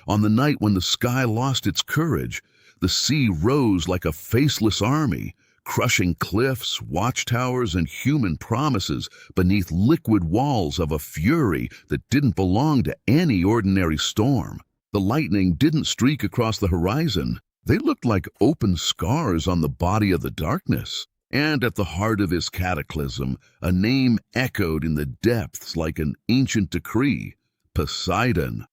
On the night when the sky lost its courage, the sea rose like a faceless army, crushing cliffs, watchtowers, and human promises beneath liquid walls of a fury that didn't belong to any ordinary storm. The lightning didn't streak across the horizon. They looked like open scars on the body of the darkness. And at the heart of his cataclysm, a name echoed in the depths like an ancient decree: Poseidon.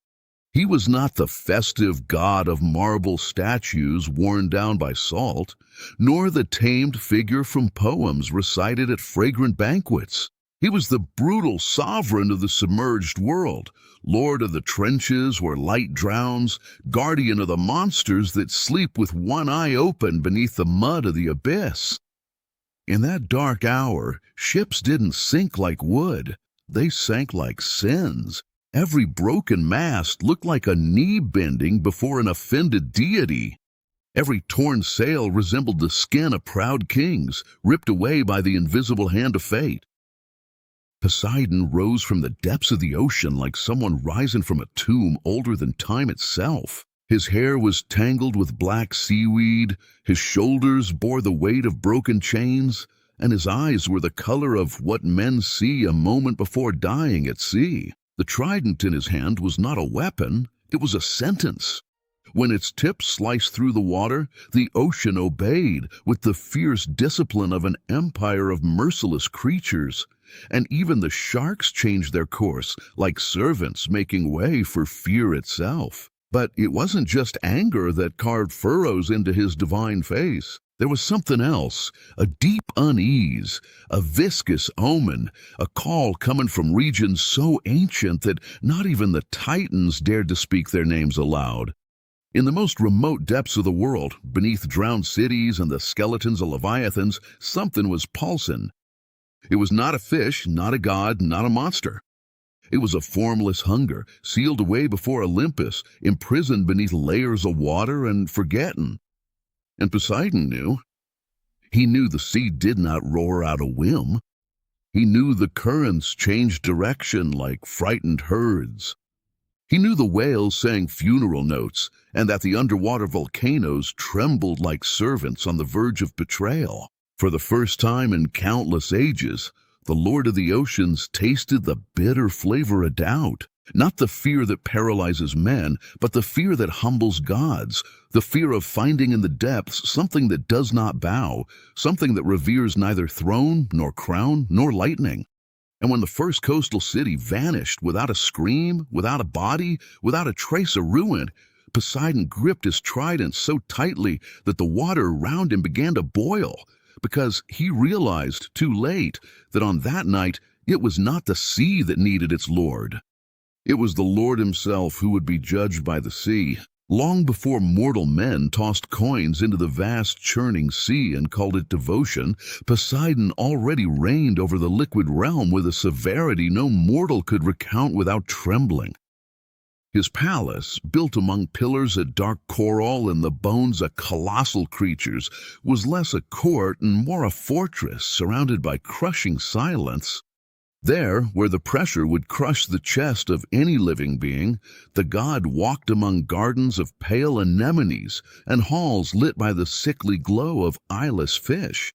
He was not the festive god of marble statues worn down by salt, nor the tamed figure from poems recited at fragrant banquets. He was the brutal sovereign of the submerged world, lord of the trenches where light drowns, guardian of the monsters that sleep with one eye open beneath the mud of the abyss. In that dark hour, ships didn't sink like wood. They sank like sins. Every broken mast looked like a knee bending before an offended deity. Every torn sail resembled the skin of proud kings, ripped away by the invisible hand of fate. Poseidon rose from the depths of the ocean like someone rising from a tomb older than time itself. His hair was tangled with black seaweed, his shoulders bore the weight of broken chains, and his eyes were the color of what men see a moment before dying at sea. The trident in his hand was not a weapon, it was a sentence. When its tip sliced through the water, the ocean obeyed with the fierce discipline of an empire of merciless creatures, and even the sharks changed their course, like servants making way for fear itself. But it wasn't just anger that carved furrows into his divine face. There was something else, a deep unease, a viscous omen, a call coming from regions so ancient that not even the Titans dared to speak their names aloud. In the most remote depths of the world, beneath drowned cities and the skeletons of leviathans, something was pulsing. It was not a fish, not a god, not a monster. It was a formless hunger, sealed away before Olympus, imprisoned beneath layers of water and forgotten. And Poseidon knew. He knew the sea did not roar out a whim. He knew the currents changed direction like frightened herds. He knew the whales sang funeral notes, and that the underwater volcanoes trembled like servants on the verge of betrayal. For the first time in countless ages, the Lord of the Oceans tasted the bitter flavor of doubt. Not the fear that paralyzes men, but the fear that humbles gods, the fear of finding in the depths something that does not bow, something that reveres neither throne, nor crown, nor lightning. And when the first coastal city vanished without a scream, without a body, without a trace of ruin, Poseidon gripped his trident so tightly that the water around him began to boil, because he realized too late that on that night it was not the sea that needed its lord. It was the Lord himself who would be judged by the sea. Long before mortal men tossed coins into the vast churning sea and called it devotion, Poseidon already reigned over the liquid realm with a severity no mortal could recount without trembling. His palace, built among pillars of dark coral and the bones of colossal creatures, was less a court and more a fortress surrounded by crushing silence. There, where the pressure would crush the chest of any living being, the god walked among gardens of pale anemones and halls lit by the sickly glow of eyeless fish.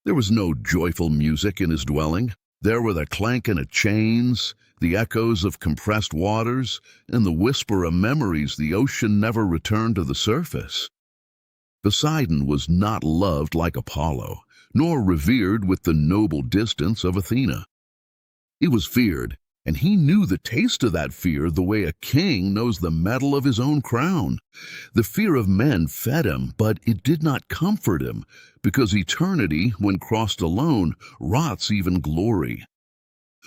There was no joyful music in his dwelling. There were the clanking of chains, the echoes of compressed waters, and the whisper of memories the ocean never returned to the surface. Poseidon was not loved like Apollo, nor revered with the noble distance of Athena. He was feared, and he knew the taste of that fear the way a king knows the metal of his own crown. The fear of men fed him, but it did not comfort him, because eternity, when crossed alone, rots even glory.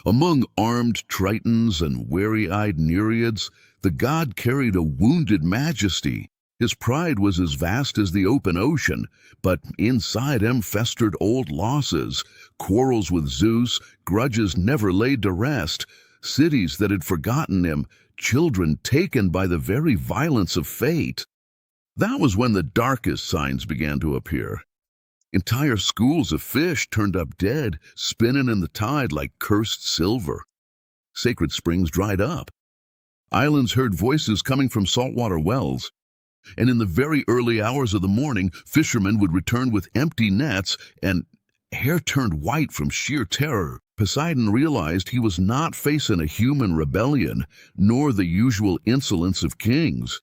Among armed Tritons and weary-eyed Nereids, the god carried a wounded majesty. His pride was as vast as the open ocean, but inside him festered old losses, quarrels with Zeus, grudges never laid to rest, cities that had forgotten him, children taken by the very violence of fate. That was when the darkest signs began to appear. Entire schools of fish turned up dead, spinning in the tide like cursed silver. Sacred springs dried up. Islands heard voices coming from saltwater wells, and in the very early hours of the morning, fishermen would return with empty nets, and hair turned white from sheer terror. Poseidon realized he was not facing a human rebellion, nor the usual insolence of kings.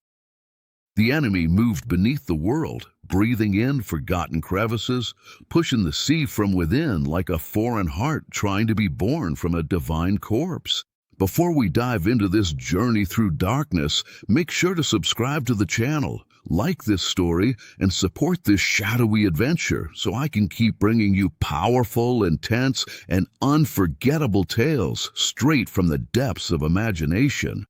The enemy moved beneath the world, breathing in forgotten crevices, pushing the sea from within like a foreign heart trying to be born from a divine corpse. Before we dive into this journey through darkness, make sure to subscribe to the channel, like this story, and support this shadowy adventure so I can keep bringing you powerful, intense, and unforgettable tales straight from the depths of imagination.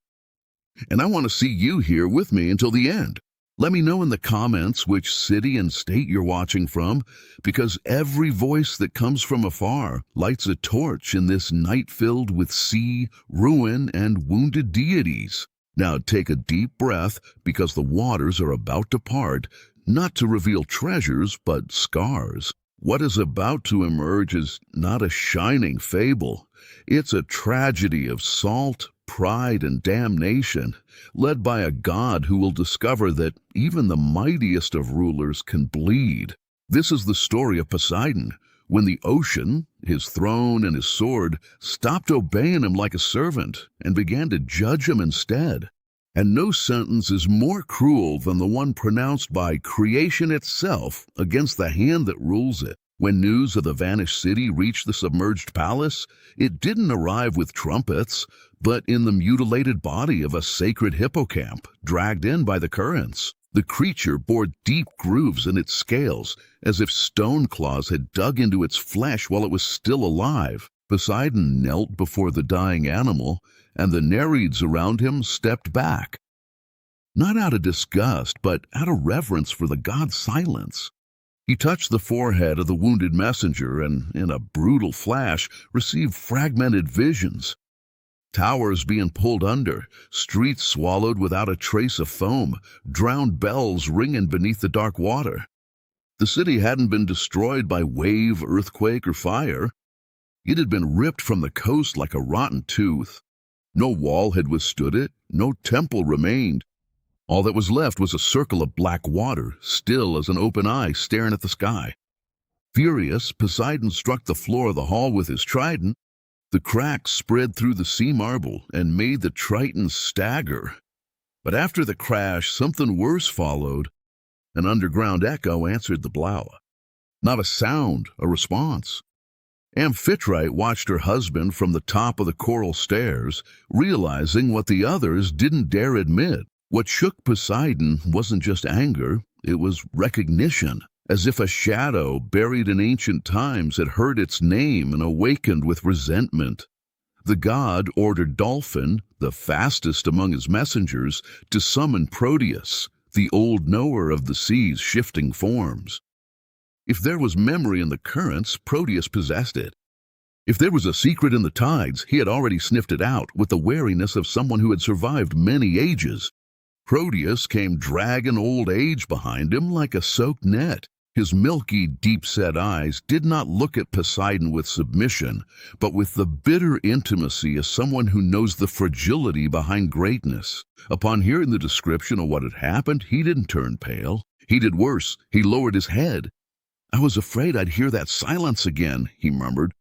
And I want to see you here with me until the end. Let me know in the comments which city and state you're watching from, because every voice that comes from afar lights a torch in this night filled with sea, ruin, and wounded deities. Now take a deep breath, because the waters are about to part, not to reveal treasures, but scars. What is about to emerge is not a shining fable. It's a tragedy of salt, pride, and damnation, led by a god who will discover that even the mightiest of rulers can bleed. This is the story of Poseidon, when the ocean, his throne and his sword, stopped obeying him like a servant and began to judge him instead. And no sentence is more cruel than the one pronounced by creation itself against the hand that rules it. When news of the vanished city reached the submerged palace, it didn't arrive with trumpets, but in the mutilated body of a sacred hippocamp, dragged in by the currents. The creature bore deep grooves in its scales, as if stone claws had dug into its flesh while it was still alive. Poseidon knelt before the dying animal, and the Nereids around him stepped back. Not out of disgust, but out of reverence for the god's silence. He touched the forehead of the wounded messenger and, in a brutal flash, received fragmented visions. Towers being pulled under, streets swallowed without a trace of foam, drowned bells ringing beneath the dark water. The city hadn't been destroyed by wave, earthquake, or fire. It had been ripped from the coast like a rotten tooth. No wall had withstood it, no temple remained. All that was left was a circle of black water, still as an open eye staring at the sky. Furious, Poseidon struck the floor of the hall with his trident. The cracks spread through the sea marble and made the Triton stagger. But after the crash, something worse followed. An underground echo answered the blow. Not a sound, a response. Amphitrite watched her husband from the top of the coral stairs, realizing what the others didn't dare admit. What shook Poseidon wasn't just anger, it was recognition, as if a shadow buried in ancient times had heard its name and awakened with resentment. The god ordered Dolphin, the fastest among his messengers, to summon Proteus, the old knower of the sea's shifting forms. If there was memory in the currents, Proteus possessed it. If there was a secret in the tides, he had already sniffed it out with the wariness of someone who had survived many ages. Proteus came dragging old age behind him like a soaked net. His milky, deep-set eyes did not look at Poseidon with submission, but with the bitter intimacy of someone who knows the fragility behind greatness. Upon hearing the description of what had happened, he didn't turn pale. He did worse, he lowered his head. "I was afraid I'd hear that silence again," he murmured.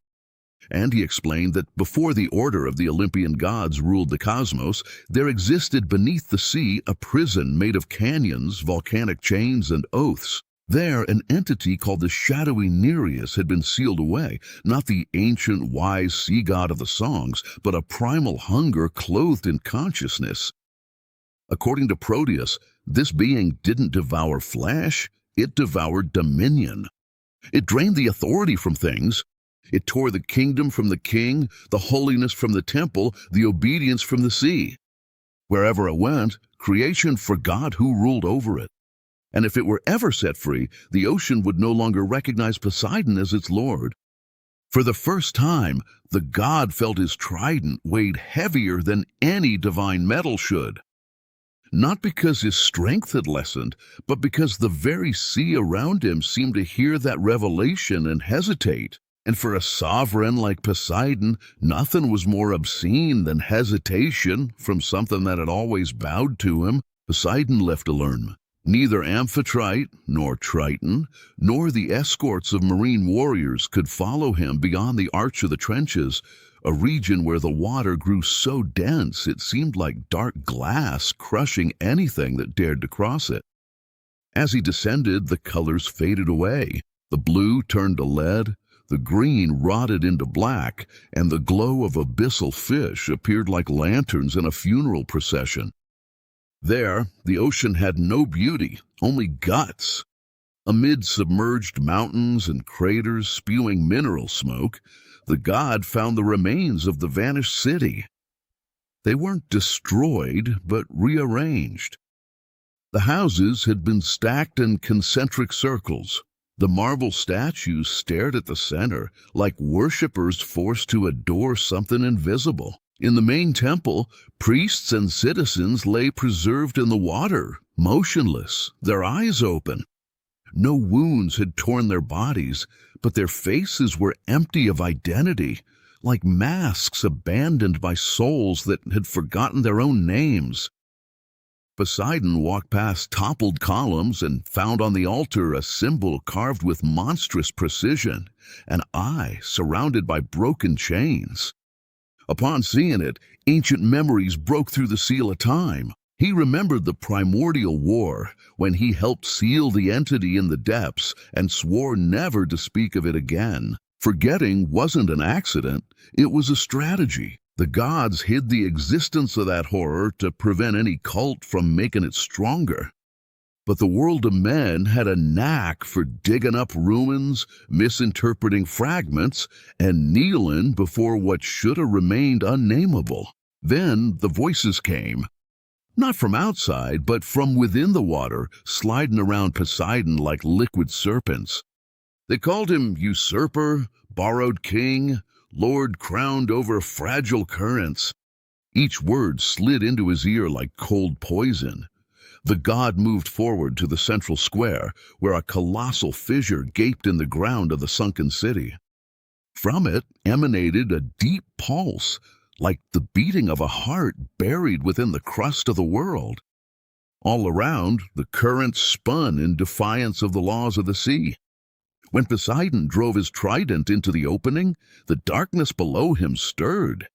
And he explained that before the order of the Olympian gods ruled the cosmos, there existed beneath the sea a prison made of canyons, volcanic chains, and oaths. There, an entity called the shadowy Nereus had been sealed away, not the ancient wise sea god of the songs, but a primal hunger clothed in consciousness. According to Proteus, this being didn't devour flesh, it devoured dominion. It drained the authority from things. It tore the kingdom from the king, the holiness from the temple, the obedience from the sea. Wherever it went, creation forgot who ruled over it. And if it were ever set free, the ocean would no longer recognize Poseidon as its lord. For the first time, the god felt his trident weighed heavier than any divine metal should. Not because his strength had lessened, but because the very sea around him seemed to hear that revelation and hesitate. And for a sovereign like Poseidon, nothing was more obscene than hesitation from something that had always bowed to him. Poseidon left alone. Neither Amphitrite, nor Triton, nor the escorts of marine warriors could follow him beyond the arch of the trenches, a region where the water grew so dense it seemed like dark glass crushing anything that dared to cross it. As he descended, the colors faded away. The blue turned to lead, the green rotted into black, and the glow of abyssal fish appeared like lanterns in a funeral procession. There, the ocean had no beauty, only guts. Amid submerged mountains and craters spewing mineral smoke, the god found the remains of the vanished city. They weren't destroyed, but rearranged. The houses had been stacked in concentric circles. The marble statues stared at the center, like worshippers forced to adore something invisible. In the main temple, priests and citizens lay preserved in the water, motionless, their eyes open. No wounds had torn their bodies, but their faces were empty of identity, like masks abandoned by souls that had forgotten their own names. Poseidon walked past toppled columns and found on the altar a symbol carved with monstrous precision, an eye surrounded by broken chains. Upon seeing it, ancient memories broke through the seal of time. He remembered the Primordial War, when he helped seal the entity in the depths and swore never to speak of it again. Forgetting wasn't an accident, it was a strategy. The gods hid the existence of that horror to prevent any cult from making it stronger. But the world of men had a knack for digging up ruins, misinterpreting fragments, and kneeling before what should have remained unnameable. Then the voices came. Not from outside, but from within the water, sliding around Poseidon like liquid serpents. They called him usurper, borrowed king, lord crowned over fragile currents. Each word slid into his ear like cold poison. The god moved forward to the central square, where a colossal fissure gaped in the ground of the sunken city. From it emanated a deep pulse, like the beating of a heart buried within the crust of the world. All around, the current spun in defiance of the laws of the sea. When Poseidon drove his trident into the opening, the darkness below him stirred.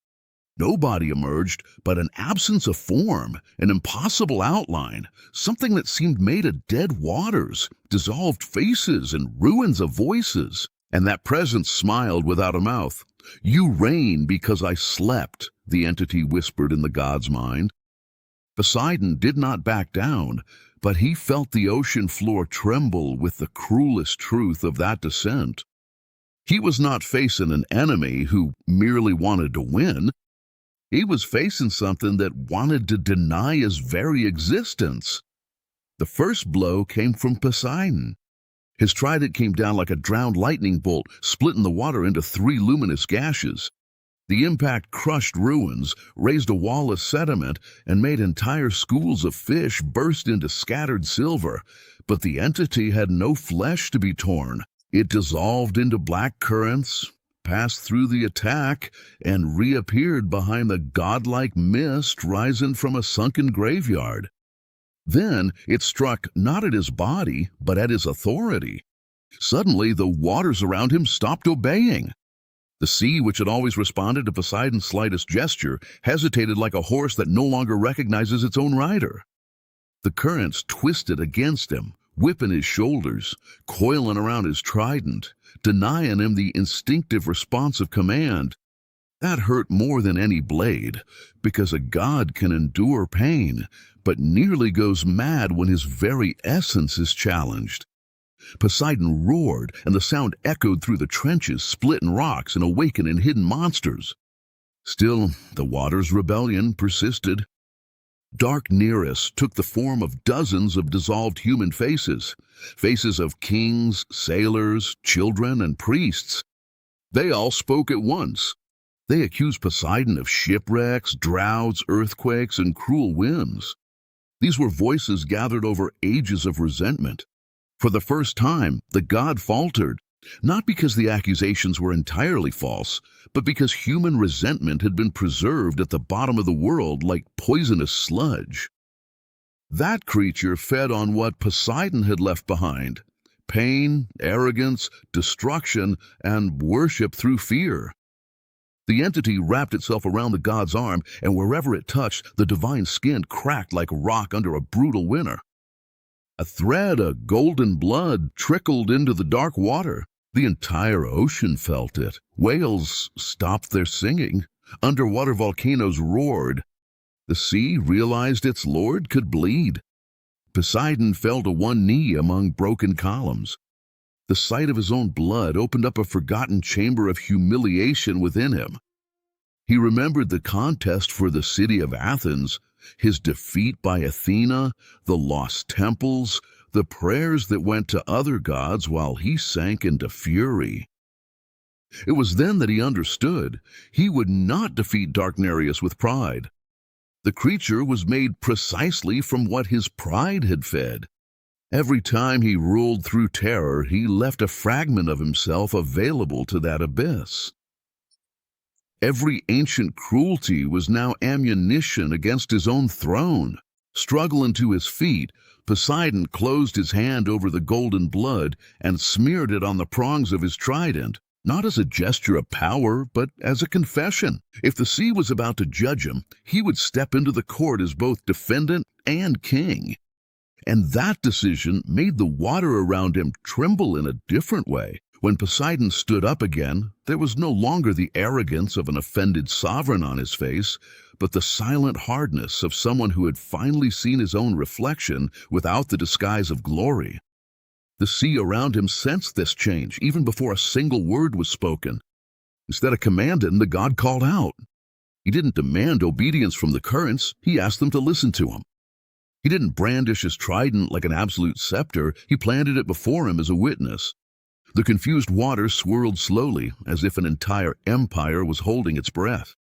No body emerged, but an absence of form, an impossible outline, something that seemed made of dead waters, dissolved faces, and ruins of voices. And that presence smiled without a mouth. "You reign because I slept," the entity whispered in the god's mind. Poseidon did not back down, but he felt the ocean floor tremble with the cruelest truth of that descent. He was not facing an enemy who merely wanted to win. He was facing something that wanted to deny his very existence. The first blow came from Poseidon. His trident came down like a drowned lightning bolt, splitting the water into 3 luminous gashes. The impact crushed ruins, raised a wall of sediment, and made entire schools of fish burst into scattered silver. But the entity had no flesh to be torn. It dissolved into black currents, passed through the attack, and reappeared behind the godlike mist rising from a sunken graveyard. Then it struck not at his body, but at his authority. Suddenly, the waters around him stopped obeying. The sea, which had always responded to Poseidon's slightest gesture, hesitated like a horse that no longer recognizes its own rider. The currents twisted against him, whipping his shoulders, coiling around his trident, denying him the instinctive response of command. That hurt more than any blade, because a god can endure pain, but nearly goes mad when his very essence is challenged. Poseidon roared, and the sound echoed through the trenches, splitting rocks and awakening hidden monsters. Still, the water's rebellion persisted. Dark nearest took the form of dozens of dissolved human faces, faces of kings, sailors, children, and priests. They all spoke at once. They accused Poseidon of shipwrecks, droughts, earthquakes, and cruel whims. These were voices gathered over ages of resentment. For the first time, the god faltered. Not because the accusations were entirely false, but because human resentment had been preserved at the bottom of the world like poisonous sludge. That creature fed on what Poseidon had left behind: pain, arrogance, destruction, and worship through fear. The entity wrapped itself around the god's arm, and wherever it touched, the divine skin cracked like rock under a brutal winter. A thread of golden blood trickled into the dark water. The entire ocean felt it. Whales stopped their singing. Underwater volcanoes roared. The sea realized its lord could bleed. Poseidon fell to one knee among broken columns. The sight of his own blood opened up a forgotten chamber of humiliation within him. He remembered the contest for the city of Athens, his defeat by Athena, the lost temples, the prayers that went to other gods while he sank into fury. It was then that he understood he would not defeat Darknarius with pride. The creature was made precisely from what his pride had fed. Every time he ruled through terror, he left a fragment of himself available to that abyss. Every ancient cruelty was now ammunition against his own throne. Struggling to his feet, Poseidon closed his hand over the golden blood and smeared it on the prongs of his trident, not as a gesture of power, but as a confession. If the sea was about to judge him, he would step into the court as both defendant and king. And that decision made the water around him tremble in a different way. When Poseidon stood up again, there was no longer the arrogance of an offended sovereign on his face, but the silent hardness of someone who had finally seen his own reflection without the disguise of glory. The sea around him sensed this change even before a single word was spoken. Instead of commanding, the god called out. He didn't demand obedience from the currents, he asked them to listen to him. He didn't brandish his trident like an absolute scepter, he planted it before him as a witness. The confused water swirled slowly, as if an entire empire was holding its breath.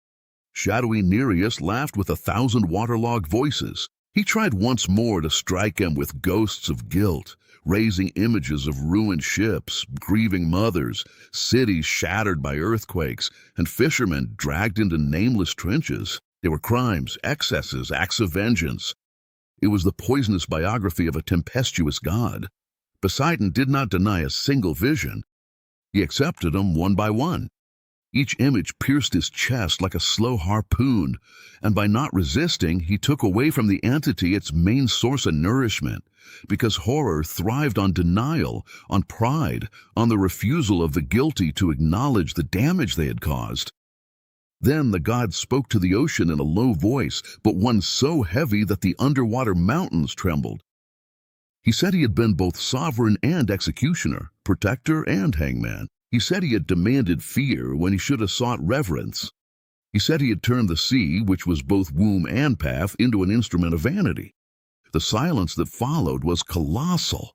Shadowy Nereus laughed with 1,000 waterlogged voices. He tried once more to strike him with ghosts of guilt, raising images of ruined ships, grieving mothers, cities shattered by earthquakes, and fishermen dragged into nameless trenches. They were crimes, excesses, acts of vengeance. It was the poisonous biography of a tempestuous god. Poseidon did not deny a single vision. He accepted them one by one. Each image pierced his chest like a slow harpoon, and by not resisting, he took away from the entity its main source of nourishment, because horror thrived on denial, on pride, on the refusal of the guilty to acknowledge the damage they had caused. Then the god spoke to the ocean in a low voice, but one so heavy that the underwater mountains trembled. He said he had been both sovereign and executioner, protector and hangman. He said he had demanded fear when he should have sought reverence. He said he had turned the sea, which was both womb and path, into an instrument of vanity. The silence that followed was colossal,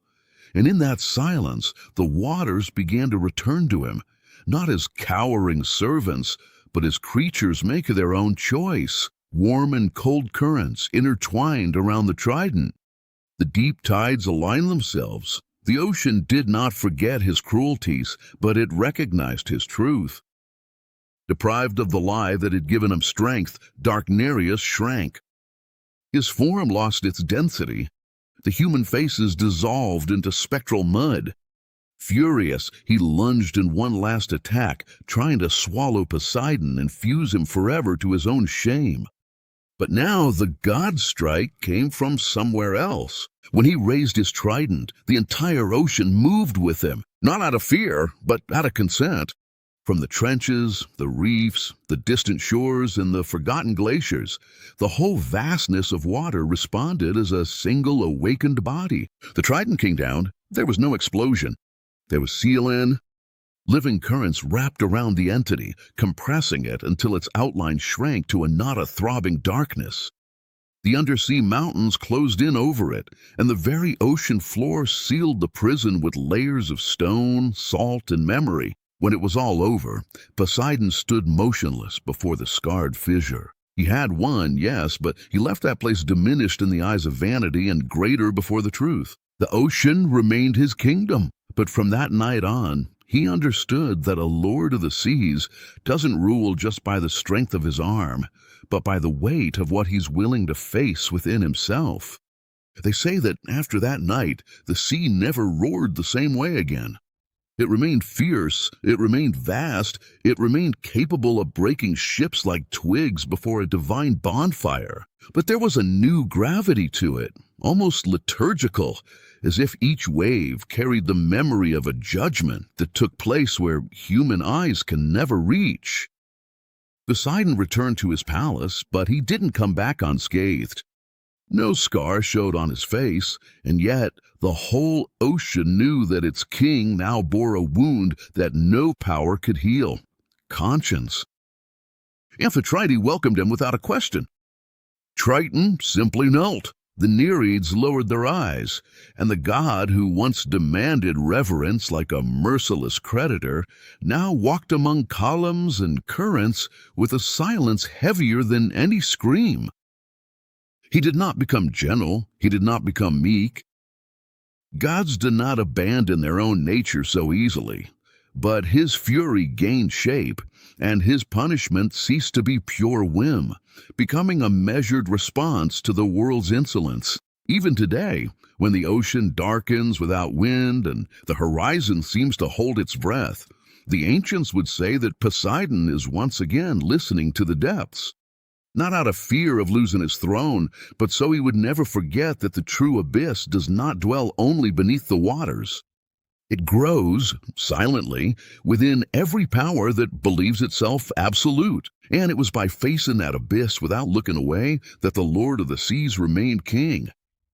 and in that silence the waters began to return to him, not as cowering servants, but as creatures make their own choice, warm and cold currents intertwined around the trident. The deep tides aligned themselves. The ocean did not forget his cruelties, but it recognized his truth. Deprived of the lie that had given him strength, Darknarius shrank. His form lost its density. The human faces dissolved into spectral mud. Furious, he lunged in one last attack, trying to swallow Poseidon and fuse him forever to his own shame. But now the god strike came from somewhere else. When he raised his trident, the entire ocean moved with him, not out of fear, but out of consent. From the trenches, the reefs, the distant shores, and the forgotten glaciers, the whole vastness of water responded as a single awakened body. The trident came down. There was no explosion. There was seal-in. Living currents wrapped around the entity, compressing it until its outline shrank to a knot of throbbing darkness. The undersea mountains closed in over it, and the very ocean floor sealed the prison with layers of stone, salt, and memory. When it was all over, Poseidon stood motionless before the scarred fissure. He had won, yes, but he left that place diminished in the eyes of vanity and greater before the truth. The ocean remained his kingdom, but from that night on, He understood that a lord of the seas doesn't rule just by the strength of his arm, but by the weight of what he's willing to face within himself. They say that after that night, the sea never roared the same way again. It remained fierce, it remained vast, it remained capable of breaking ships like twigs before a divine bonfire. But there was a new gravity to it, almost liturgical, as if each wave carried the memory of a judgment that took place where human eyes can never reach. Poseidon returned to his palace, but he didn't come back unscathed. No scar showed on his face, and yet the whole ocean knew that its king now bore a wound that no power could heal: conscience. Amphitrite welcomed him without a question. Triton simply knelt. The Nereids lowered their eyes, and the god who once demanded reverence like a merciless creditor now walked among columns and currents with a silence heavier than any scream. He did not become gentle, he did not become meek. Gods did not abandon their own nature so easily, but his fury gained shape, and his punishment ceased to be pure whim, becoming a measured response to the world's insolence. Even today, when the ocean darkens without wind and the horizon seems to hold its breath, the ancients would say that Poseidon is once again listening to the depths. Not out of fear of losing his throne, but so he would never forget that the true abyss does not dwell only beneath the waters. It grows, silently, within every power that believes itself absolute. And it was by facing that abyss without looking away that the Lord of the Seas remained king.